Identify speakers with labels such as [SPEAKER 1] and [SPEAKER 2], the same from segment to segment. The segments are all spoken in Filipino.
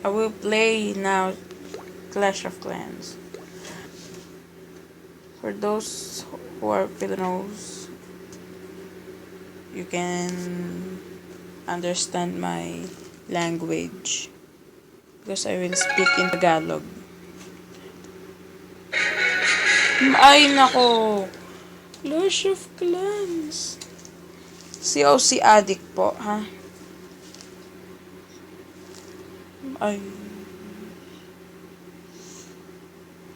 [SPEAKER 1] I will play now Clash of Clans. For those who are Filipinos, you can understand my language because I will speak in Tagalog. Ay nako! Clash of Clans. COC addict po, ha? Ay.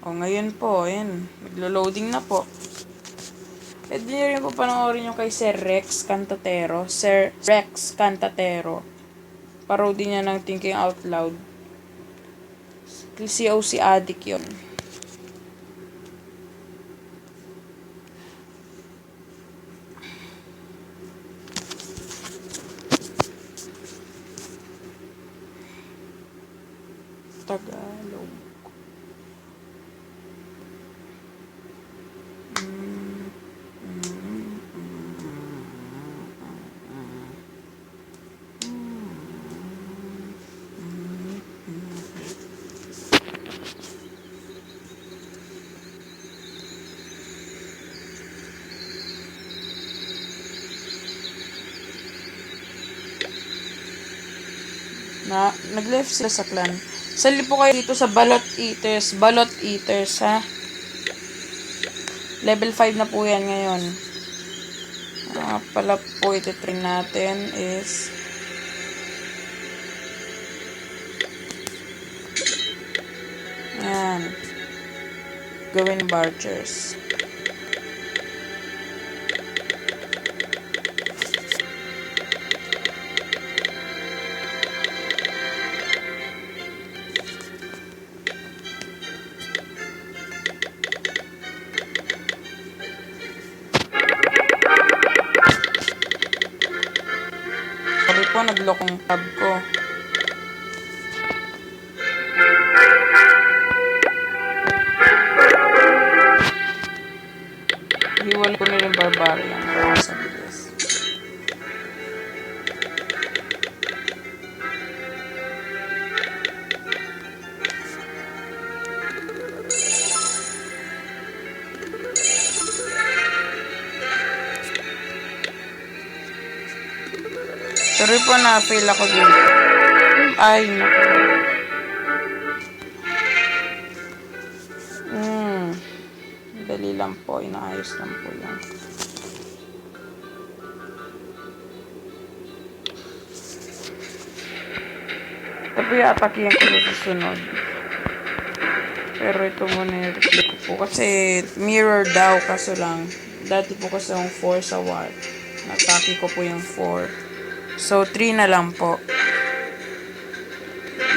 [SPEAKER 1] O, ngayon po, ayan. Naglo-loading na po. Pwede nyo rin po panoorin yung kay Sir Rex Cantatero. Sir Rex Cantatero. Parody niya ng Thinking Out Loud. COC addict yun. Tagalog. Nag-left sila sa clan. Sali po kayo dito sa Balot Eaters. Balot Eaters, ha? Level 5 na po yan ngayon. Pala po ititrain natin is ayan. Gawin Barchers. Sabi po, naglokong tab ko. Hiwal ko na yung barbarian para sa bilis. Sorry po na fail ako dito. Ay, naku. Dali lang po. Inaayos lang po yan. Ito po yung atake ko sa susunod. Pero ito muna yung replay ko po. Kasi mirror daw kaso lang. Dati po kasi yung 4 sa war. Natake ko po yung 4. So, 3 na lang po.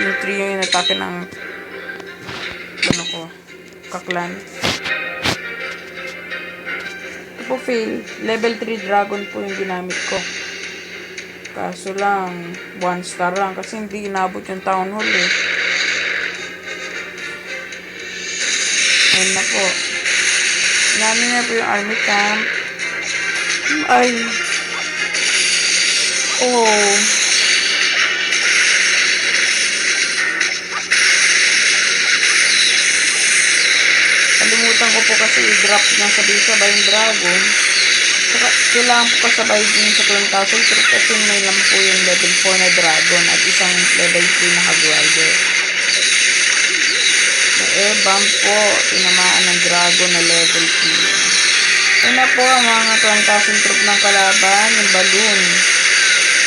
[SPEAKER 1] Yung 3 yung inatake ng ano ko, kaklan. Ito po fail. Level 3 dragon po yung ginamit ko. Kaso lang, 1 star lang. Kasi hindi inabot yung town hall eh. Ayan na po. Namin na po yung army camp. Ay. Oh. Kalimutan ko po kasi i-drop ng sabay-sabay yung dragon. Saka, kailangan po kasabay din sa clan castle trip kasi may lang po yung level 4 na dragon at isang level 3 na hagrider. Bump po, tinamaan ng dragon na level 3. Una po ang mga clan castle troop ng kalaban, yung balloon.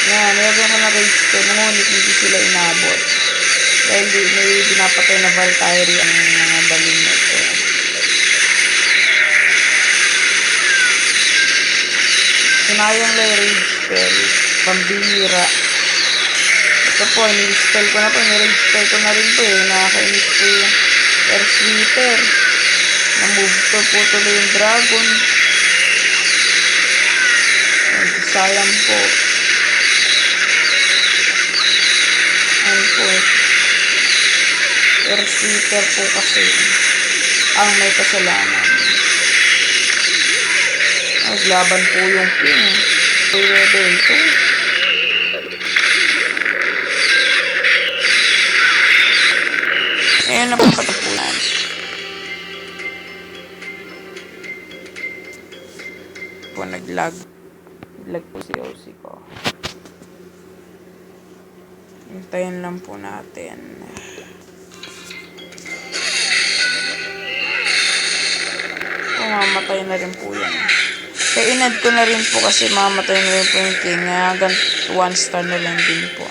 [SPEAKER 1] Yan, nilagyan ko na rage spell, ngunit hindi sila inabot. Dahil may pinapatay na Valkyrie ang mga balloon na ito. Sinayang lang rage spell, pambihira. Ito po, ini-spell ko na po, ni-rage spell ko na rin po eh. Nakakainis po yung air sweeper. Na-move ko po tuloy yung dragon. Sayang po. Ano po, air sweeper po kasi ang may kasalanan. Naglaban po yung ping. Level 2. Ayun na po patapunan. Po naglag. Naglag po si OC ko. Hintayin lang po natin. Mamatay na rin po yan. Kaya inad ko na rin po kasi mamatay na rin po yung king. Hanggang 1 star na lang din po.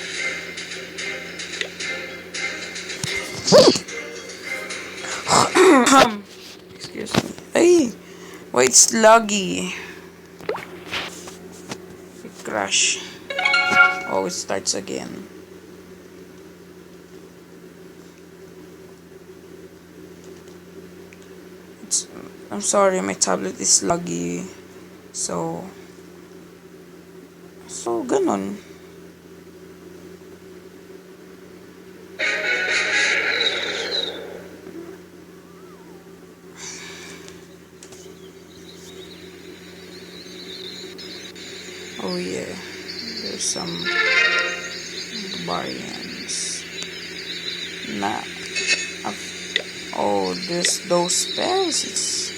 [SPEAKER 1] Excuse me. Ay! Why it's laggy? It crash. Oh, it starts again. I'm sorry, my tablet is laggy. So, ganun. Oh yeah, there's some barbarians. Oh, those spells. It's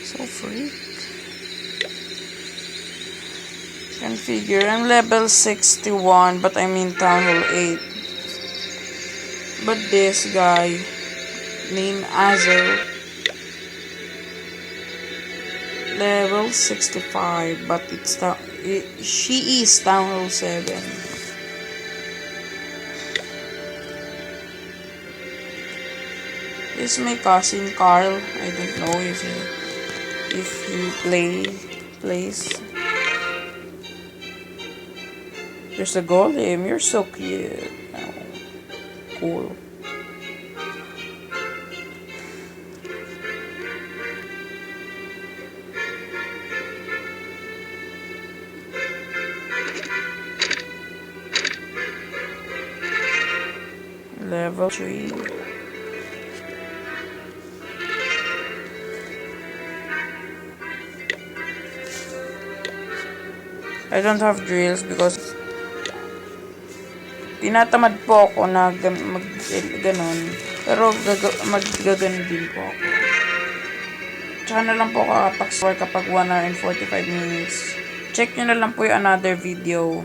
[SPEAKER 1] so freak. Configure. I'm level 61, but I'm in Town Hall 8. But this guy, named Azel, level 65, but she is Town Hall 7. This is my cousin Carl. I don't know if he plays. There's a golem. You're so cute. Oh, cool. Level 3. I don't have drills because tinatamad po ako na ganon. Pero magaganon din po ako. Tsaka na lang po kakapag-score kapag 1 hour and 45 minutes. Check nyo na lang po yung another video.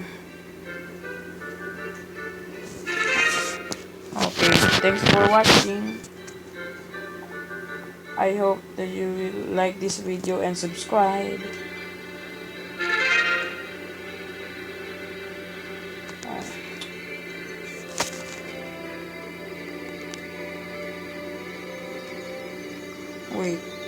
[SPEAKER 1] Okay, thanks for watching. I hope that you will like this video and subscribe. Wait.